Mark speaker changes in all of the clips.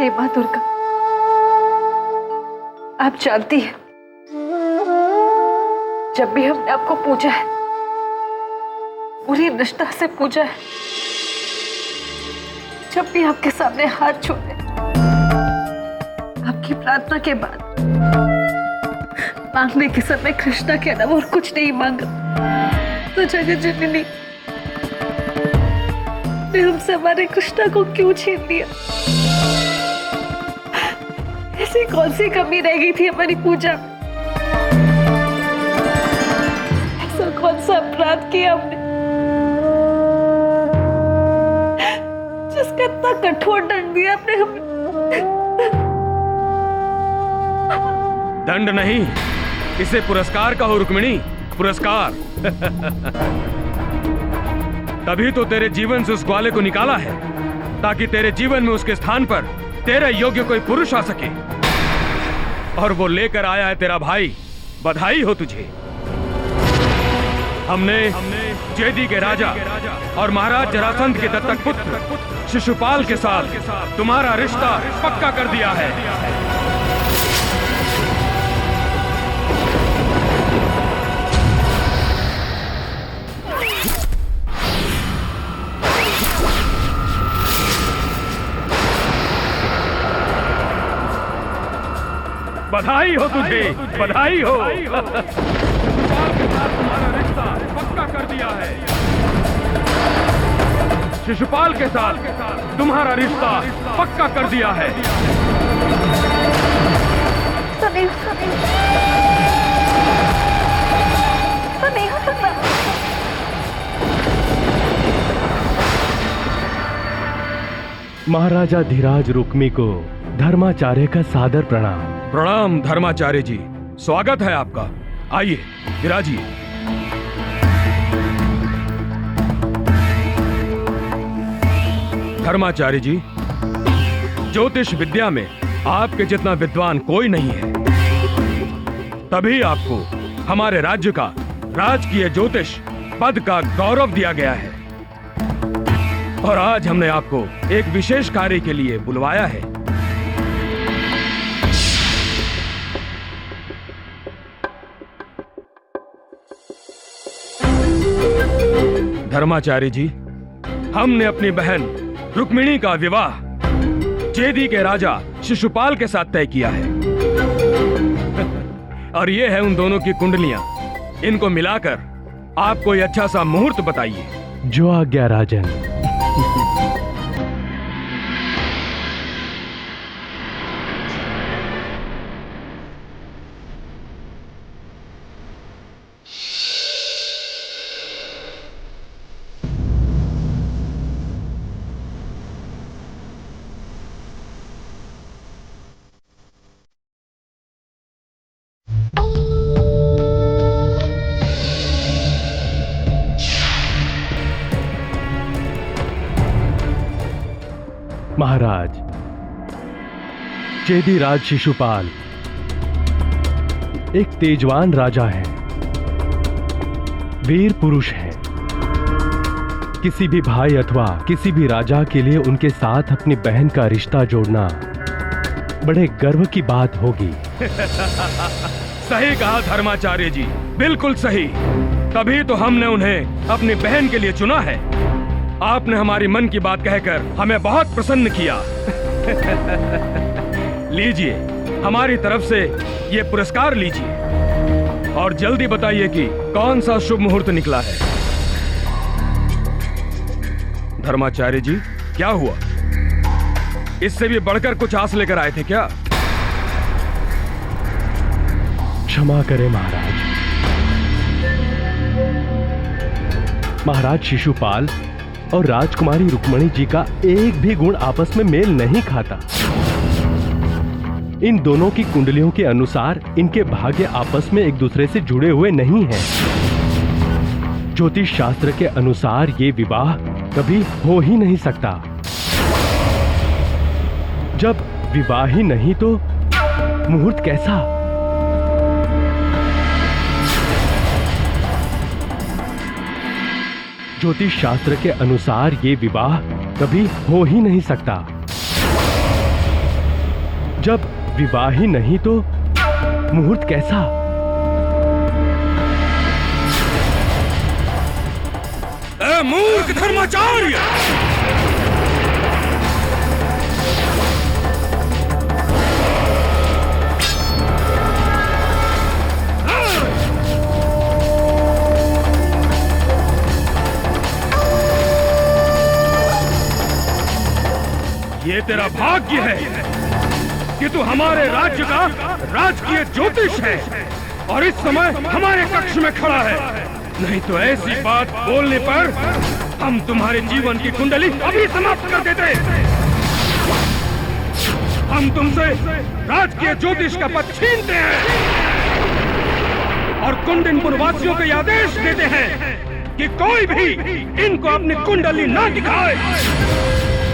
Speaker 1: हे मां दुर्गा, आप जानती हैं, जब भी हमने आपको पूजा है, पूरी निष्ठा से पूजा है, जब भी आपके सामने हाथ छोड़े, आपकी प्रार्थना के बाद मांगने के समय कृष्णा के अलावा और कुछ नहीं मांगा, तो जगत जननी ने हमसे हमारे कृष्णा को क्यों छीन लिया? ऐसी कौन सी कमी रह गई थी हमारी पूजा में? ऐसा कौन सा अपराध किया हमने जिसका इतना कठोर दंड दिया आपने हमें?
Speaker 2: दंड नहीं, इसे पुरस्कार कहो रुक्मिणी, पुरस्कार। तभी तो तेरे जीवन से उस ग्वाले को निकाला है, ताकि तेरे जीवन में उसके स्थान पर तेरे योग्य कोई पुरुष आ सके। और वो लेकर आया है तेरा भाई। बधाई हो तुझे। हमने चेदी के राजा और महाराज जरासंध के दत्तक पुत्र शिशुपाल के साथ तुम्हारा रिश्ता पक्का कर दिया है। बधाई हो तुझे, बधाई हो। तुम्हारा रिश्ता पक्का कर दिया है। शिशुपाल के साथ तुम्हारा रिश्ता पक्का कर दिया है।
Speaker 3: महाराजा धीराज रुक्मी को धर्माचार्य का सादर प्रणाम।
Speaker 2: प्रणाम धर्माचार्य जी, स्वागत है आपका। आइए विराजिए। धर्माचार्य जी, ज्योतिष विद्या में आपके जितना विद्वान कोई नहीं है, तभी आपको हमारे राज्य का राजकीय ज्योतिष पद का गौरव दिया गया है। और आज हमने आपको एक विशेष कार्य के लिए बुलवाया है। धर्माचार्य जी, हमने अपनी बहन रुक्मिणी का विवाह चेदी के राजा शिशुपाल के साथ तय किया है। और ये है उन दोनों की कुंडलियां। इनको मिलाकर आप कोई अच्छा सा मुहूर्त बताइए।
Speaker 3: जो आज्ञा राजन। महाराज, चेदी राज शिशुपाल एक तेजवान राजा है, वीर पुरुष है। किसी भी भाई अथवा किसी भी राजा के लिए उनके साथ अपनी बहन का रिश्ता जोड़ना बड़े गर्व की बात होगी।
Speaker 2: सही कहा धर्माचार्य जी, बिल्कुल सही। तभी तो हमने उन्हें अपनी बहन के लिए चुना है। आपने हमारी मन की बात कहकर हमें बहुत प्रसन्न किया। लीजिए, हमारी तरफ से ये पुरस्कार लीजिए। और जल्दी बताइए कि कौन सा शुभ मुहूर्त निकला है। धर्माचार्य जी, क्या हुआ? इससे भी बढ़कर कुछ आस लेकर आए थे क्या?
Speaker 3: क्षमा करें महाराज। महाराज शिशुपाल और राजकुमारी रुक्मिणी जी का एक भी गुण आपस में मेल नहीं खाता। इन दोनों की कुंडलियों के अनुसार इनके भाग्य आपस में एक दूसरे से जुड़े हुए नहीं हैं। ज्योतिष शास्त्र के अनुसार ये विवाह कभी हो ही नहीं सकता। जब विवाह ही नहीं तो मुहूर्त कैसा? ज्योतिष शास्त्र के अनुसार ये विवाह कभी हो ही नहीं सकता। जब विवाह ही नहीं तो मुहूर्त कैसा?
Speaker 2: ए मूर्ख धर्माचार्य! ये तेरा भाग्य है कि तू हमारे राज्य का राजकीय ज्योतिष है और इस समय हमारे कक्ष में खड़ा है। नहीं तो ऐसी बात बोलने पर हम तुम्हारे जीवन की कुंडली अभी समाप्त कर देते। हम तुमसे राजकीय ज्योतिष का पद छीनते हैं और कुंडिनपुर वासियों को यह आदेश देते हैं कि कोई भी इनको अपनी कुंडली ना दिखाए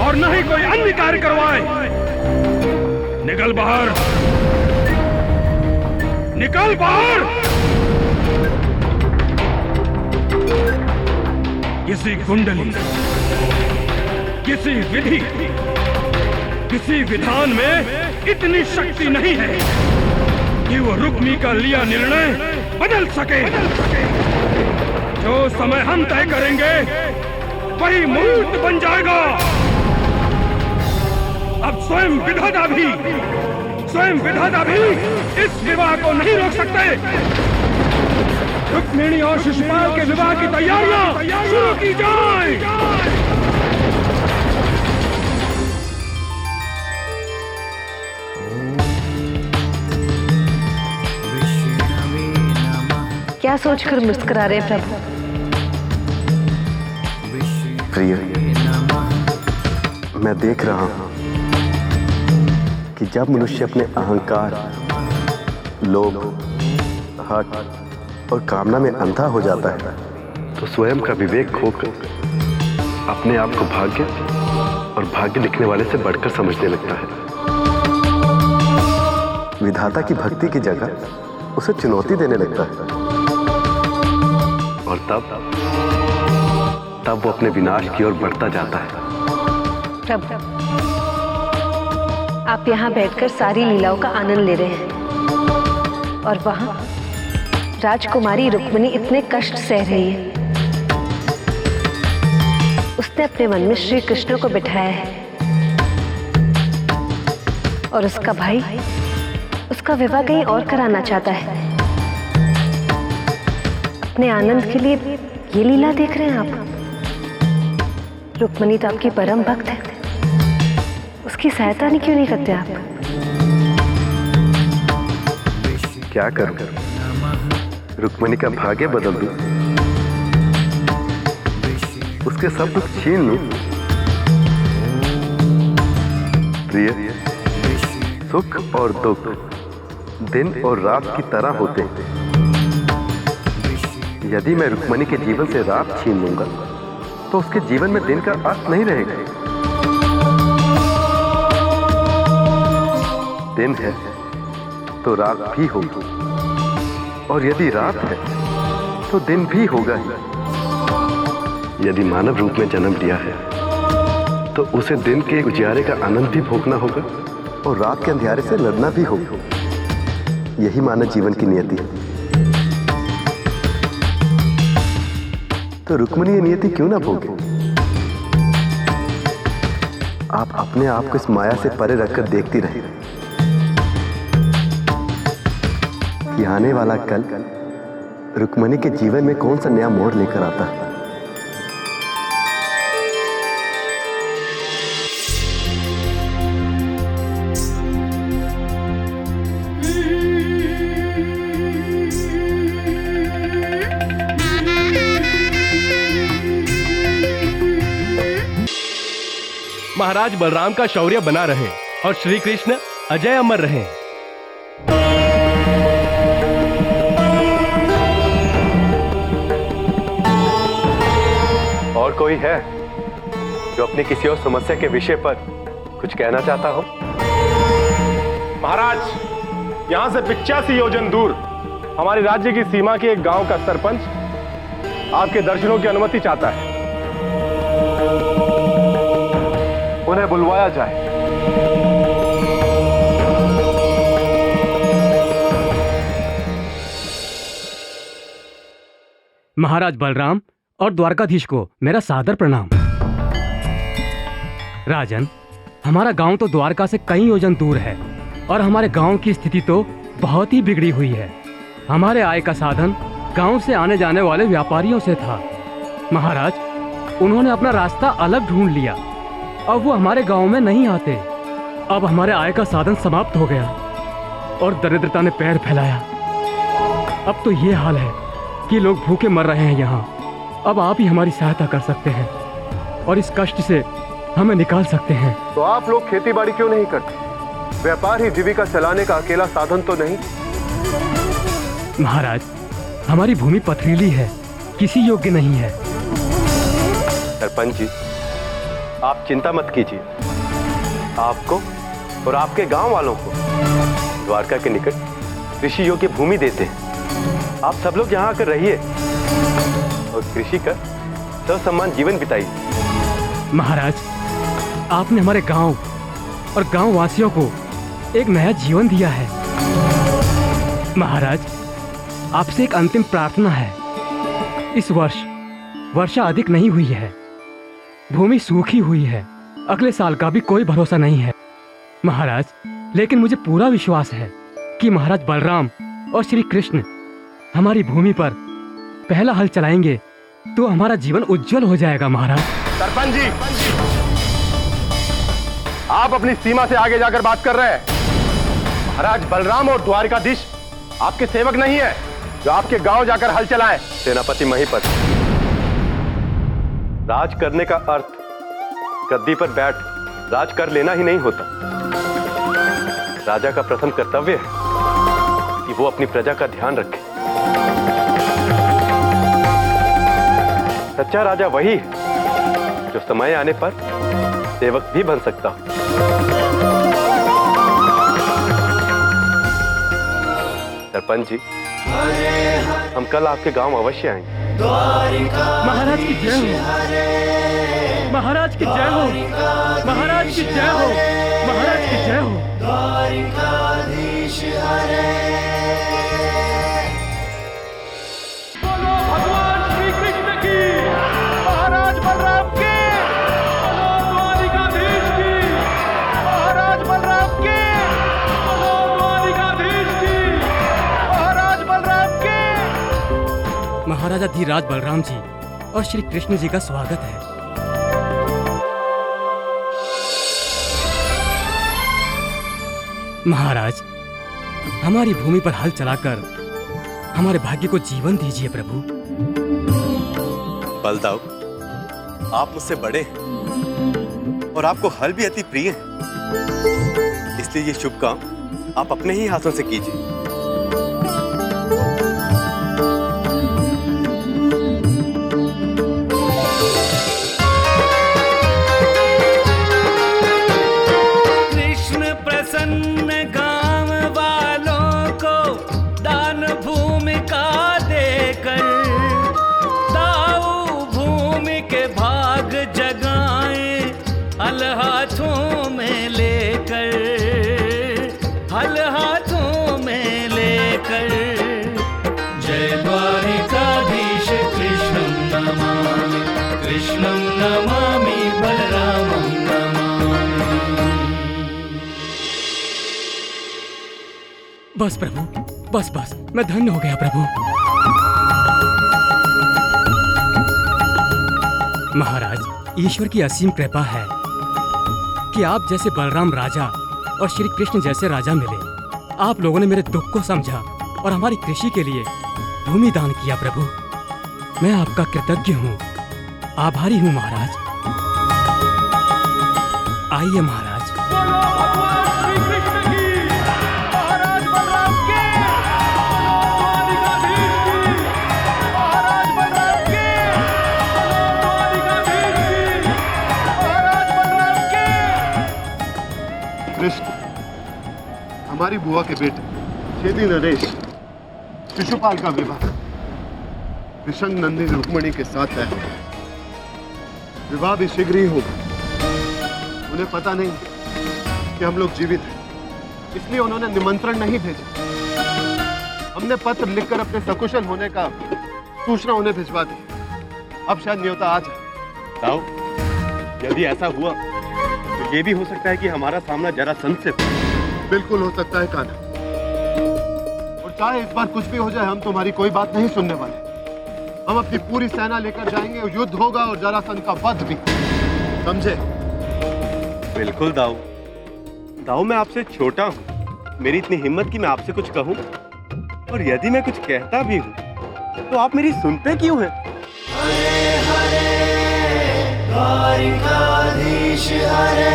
Speaker 2: और न ही कोई अन्य कार्य करवाए। निकल बाहर, निकल बाहर। किसी कुंडली, किसी विधि, किसी विधान में इतनी शक्ति नहीं है कि वो रुक्मी का लिया निर्णय बदल सके। जो समय हम तय करेंगे वही मुहूर्त बन जाएगा। अब स्वयं विधाता भी इस विवाह को नहीं रोक सकते। रुक्मिणी और शिशुपाल के विवाह की तैयारियां शुरू की जाए।
Speaker 1: क्या सोचकर मुस्कुरा रहे प्रभु?
Speaker 4: प्रिय, मैं देख रहा हूं कि जब मनुष्य अपने अहंकार, लोभ, हठ और कामना में अंधा हो जाता है तो स्वयं का विवेक खोकर अपने आप को भाग्य और भाग्य लिखने वाले से बढ़कर समझने लगता है। विधाता की भक्ति की जगह उसे चुनौती देने लगता है और तब वो अपने विनाश की ओर बढ़ता जाता है।
Speaker 1: प्रभु, आप यहाँ बैठकर सारी लीलाओं का आनंद ले रहे हैं और वहां राजकुमारी रुक्मिणी इतने कष्ट सह रही है। उसने अपने मन में श्री कृष्ण को बिठाया है और उसका भाई उसका विवाह कहीं और कराना चाहता है। अपने आनंद के लिए ये लीला देख रहे हैं आप? रुक्मिणी तो आपकी परम भक्त है, उसकी सहायता नहीं क्यों नहीं करते आप?
Speaker 4: क्या करूं? रुक्मिणी का भाग्य बदल दूं, उसके सब कुछ छीन लूं? प्रिय, सुख और दुख दिन और रात की तरह होते हैं। यदि मैं रुक्मिणी के जीवन से रात छीन लूंगा तो उसके जीवन में दिन का अर्थ नहीं रहेगा। दिन है तो रात भी होगी और यदि रात है तो दिन भी होगा ही। यदि मानव रूप में जन्म लिया है तो उसे दिन के उजियारे का आनंद भी भोगना होगा और रात के अंधियारे से लड़ना भी होगा। यही मानव जीवन की नियति है। तो रुक्मिणी ये नियति क्यों ना भोगे? आप अपने आप को इस माया से परे रखकर देखती रहे कि आने वाला कल रुक्मिणी के जीवन में कौन सा नया मोड़ लेकर आता है।
Speaker 3: महाराज बलराम का शौर्य बना रहे और श्री कृष्ण अजय अमर रहे।
Speaker 4: और कोई है जो अपनी किसी और समस्या के विषय पर कुछ कहना चाहता हो?
Speaker 5: महाराज, यहां से 85 योजन दूर हमारे राज्य की सीमा के एक गांव का सरपंच आपके दर्शनों की अनुमति चाहता है। उन्हें बुलवाया जाए।
Speaker 3: महाराज बलराम और द्वारकाधीश को मेरा सादर प्रणाम। राजन, हमारा गांव तो द्वारका से कई योजन दूर है और हमारे गांव की स्थिति तो बहुत ही बिगड़ी हुई है। हमारे आय का साधन गांव से आने जाने वाले व्यापारियों से था। महाराज, उन्होंने अपना रास्ता अलग ढूंढ लिया। अब वो हमारे गांव में नहीं आते। अब हमारे आय का साधन समाप्त हो गया और दरिद्रता ने पैर फैलाया। अब तो ये हाल है कि लोग भूखे मर रहे हैं यहाँ। अब आप ही हमारी सहायता कर सकते हैं और इस कष्ट से हमें निकाल सकते हैं।
Speaker 4: तो आप लोग खेती बाड़ी क्यों नहीं करते? व्यापार ही जीविका चलाने का अकेला साधन तो नहीं।
Speaker 3: महाराज, हमारी भूमि पथरीली है, किसी योग्य नहीं है।
Speaker 4: सरपंच जी, आप चिंता मत कीजिए। आपको और आपके गांव वालों को द्वारका के निकट कृषि योग्य भूमि देते हैं। आप सब लोग यहाँ आकर रहिए और कृषि कर ससम्मान जीवन बिताइए।
Speaker 3: महाराज, आपने हमारे गांव और गांव वासियों को एक नया जीवन दिया है। महाराज, आपसे एक अंतिम प्रार्थना है। इस वर्ष वर्षा अधिक नहीं हुई है, भूमि सूखी हुई है, अगले साल का भी कोई भरोसा नहीं है। महाराज, लेकिन मुझे पूरा विश्वास है कि महाराज बलराम और श्री कृष्ण हमारी भूमि पर पहला हल चलाएंगे तो हमारा जीवन उज्जवल हो जाएगा। महाराज।
Speaker 5: सरपंच जी, आप अपनी सीमा से आगे जाकर बात कर रहे हैं। महाराज बलराम और द्वारकाधीश आपके सेवक नहीं है जो आपके गांव जाकर हल चलाएं।
Speaker 4: सेनापति महीपत, राज करने का अर्थ गद्दी पर बैठ राज कर लेना ही नहीं होता। राजा का प्रथम कर्तव्य है कि वो अपनी प्रजा का ध्यान रखे। सच्चा राजा वही है जो समय आने पर सेवक भी बन सकता हो। सरपंच जी, हम कल आपके गांव अवश्य आएंगे।
Speaker 3: महाराज की जय हो, महाराज की जय हो, महाराज की जय हो, महाराज की जय हो।
Speaker 6: द्वारिकाधीश हरे।
Speaker 5: बोलो भगवान श्री कृष्ण की, महाराज बलराम की, बोलो द्वारिकाधीश की, महाराज बलराम की, बोलो द्वारिकाधीश की, महाराज बलराम की।
Speaker 3: महाराजा धीराज बलराम जी और श्री कृष्ण जी का स्वागत है। महाराज, हमारी भूमि पर हल चलाकर हमारे भाग्य को जीवन दीजिए प्रभु।
Speaker 7: बलदाऊ, आप मुझसे बड़े हैं और आपको हल भी अति प्रिय है, इसलिए ये शुभ काम आप अपने ही हाथों से कीजिए।
Speaker 6: कृष्ण प्रसन्न गांव वालों को दान भूमि का देकर, दाऊ भूमि के भाग जगाए हल हाथों में लेकर, हल हाथों में लेकर। जय द्वारिकाधीश कृष्णं नमामि, कृष्णं नमामि, बलरामं नमामि।
Speaker 3: बस प्रभु, बस बस, मैं धन्य हो गया प्रभु। महाराज, ईश्वर की असीम कृपा है कि आप जैसे बलराम राजा और श्री कृष्ण जैसे राजा मिले। आप लोगों ने मेरे दुख को समझा और हमारी कृषि के लिए भूमि दान किया प्रभु। मैं आपका कृतज्ञ हूँ, आभारी हूँ महाराज। आइए महाराज।
Speaker 5: बोलो भगवान श्री कृष्ण की, महाराज बलराम की, द्वारिकाधीश की, महाराज बलराम की, द्वारिकाधीश की, महाराज बलराम की।
Speaker 8: कृष्ण, हमारी बुआ के बेटे छेदी नरेश शिशुपाल का विवाह कृष्ण नंदी रुक्मणी के साथ है। विवाह भी शीघ्र ही होगा। उन्हें पता नहीं कि हम लोग जीवित हैं, इसलिए उन्होंने निमंत्रण नहीं भेजा। हमने पत्र लिखकर अपने सकुशल होने का सूचना उन्हें भिजवा दी। अब शायद न्योता आ जाए।
Speaker 7: दाऊ, यदि ऐसा हुआ तो ये भी हो सकता है कि हमारा सामना जरासंध से हो।
Speaker 8: बिल्कुल हो सकता है कान्हा, और चाहे इस बार कुछ भी हो जाए, हम तुम्हारी कोई बात नहीं सुनने वाले। हम अपनी पूरी सेना लेकर जाएंगे, युद्ध होगा और जरासंध का वध भी, समझे?
Speaker 7: बिल्कुल दाऊ। दाऊ, मैं आपसे छोटा हूँ, मेरी इतनी हिम्मत कि मैं आपसे कुछ कहूँ, और यदि मैं कुछ कहता भी हूँ तो आप मेरी सुनते क्यों हैं?
Speaker 6: हरे हरे द्वारिकाधीश हरे।